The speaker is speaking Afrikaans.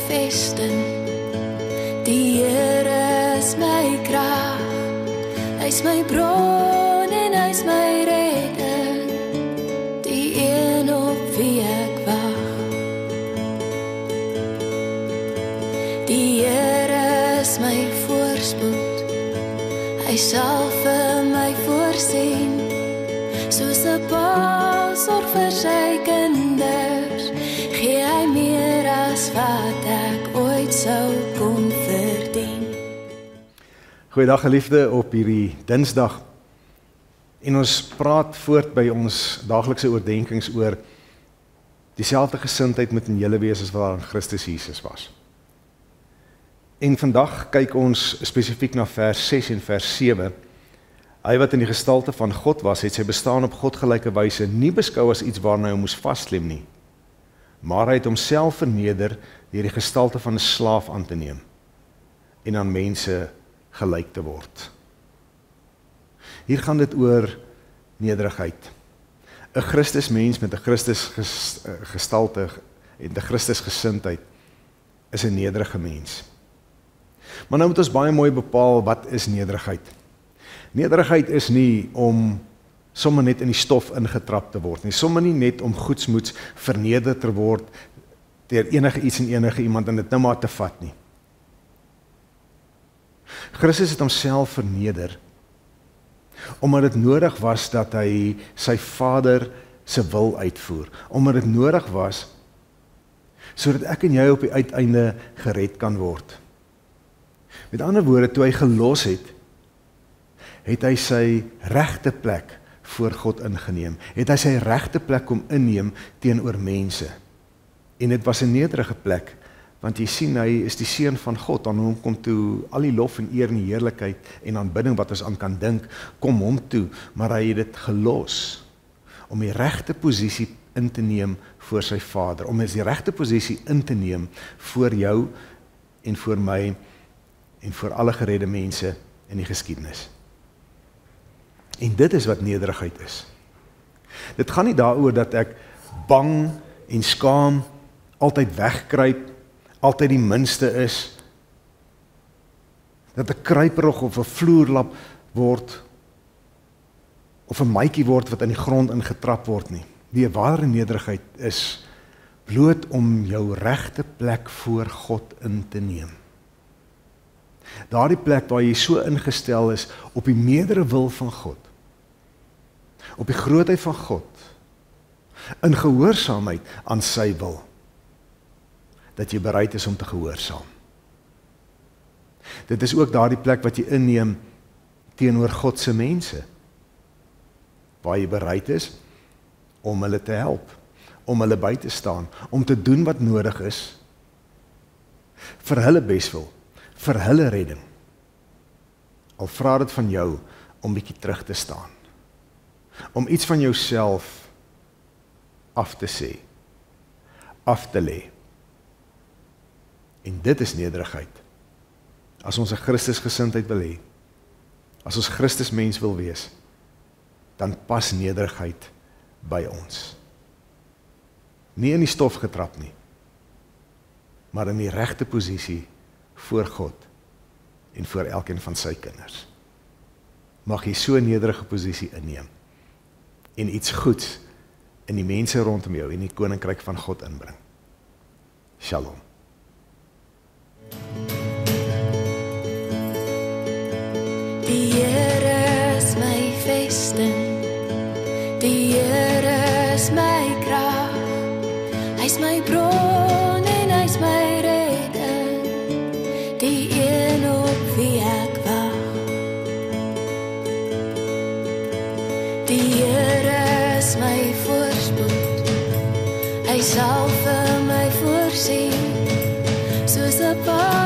vesting, die Here is my krag, hy is my bron en hy is my redder, die een op wie ek wag. Die Here is my voorspoed, hy sal vir my voorsien, soos 'n pa sorg vir sy kinders, gee hy meer as wat ek ooit sou kon verdien. Goeiedag geliefde op hierdie Dinsdag. En ons praat voort by ons daaglikse oordenkings oor dieselfde gesindheid moet in julle wees as wat daar in Christus Jesus was. En vandag kyk ons spesifiek na vers 6 en vers 7. Hy wat in die gestalte van God was, het sy bestaan op godgelyke wyse nie beskou as iets waarna hy moes vasklem nie, maar hy het homself verneder deur die gestalte van 'n slaaf aan te neem en aan mense gelyk te word. Hier gaan dit oor nederigheid. 'n Christusmens met 'n Christus gestalte en 'n Christus gesindheid is 'n nederige mens. Maar nou moet ons baie mooi bepaal, wat is nederigheid? Nederigheid is nie om sommer net in die stof ingetrap te word nie, sommer nie net om goedsmoeds verneder te word deur enige iets en enige iemand en dit nou maar te vat nie. Christus het homself verneder, omdat dit nodig was dat hy sy Vader se wil uitvoer, omdat dit nodig was, sodat ek en jy op die uiteinde gered kan word. Met ander woorde, toe hy gelos het, het hy sy regte plek voor God ingeneem, het hy sy regte plek kom inneem teenoor mense. En dit was 'n nederige plek, want jy sien, hy is die seun van God, aan hom kom toe al die lof en eer en heerlikheid en aanbidding wat ons aan kan dink, kom hom toe, maar hy het dit gelos, om die regte posisie in te neem voor sy Vader, om die regte posisie in te neem voor jou en voor my en voor alle geredde mense in die geskiedenis. En dit is wat nederigheid is. Dit gaan nie daaroor dat ek bang en skaam, altyd wegkruip, altyd die minste is, dat ek kruiperig of 'n vloerlap word, of 'n maatjie word wat in die grond ingetrap word nie. Die ware nederigheid is bloot om jou regte plek voor God in te neem. Daardie plek waar jy so ingestel is op die meerdere wil van God, op die grootheid van God, in gehoorsaamheid aan sy wil, dat jy bereid is om te gehoorsaam. Dit is ook daardie plek wat jy inneem teenoor God se mense, waar jy bereid is om hulle te help, om hulle by te staan, om te doen wat nodig is, vir hulle beswil, vir hulle redding. Al vra dit van jou om bietjie terug te staan, om iets van jouself af te sê, af te lê. En dit is nederigheid. As ons 'n Christusgesindheid wil hê, as ons Christusmens wil wees, dan pas nederigheid by ons. Nie in die stof getrap nie, maar in die regte posisie voor God en voor elkeen van sy kinders. Mag jy so 'n nederige posisie inneem en iets goeds in die mense rondom jou en die koninkryk van God inbring. Shalom. Die Here is my vesting, die Here is my krag, hy is my bron en hy is my redder, die een op wie ek wag. Die Here is my voorspoed, hy sal vir my voorsien, soos 'n pa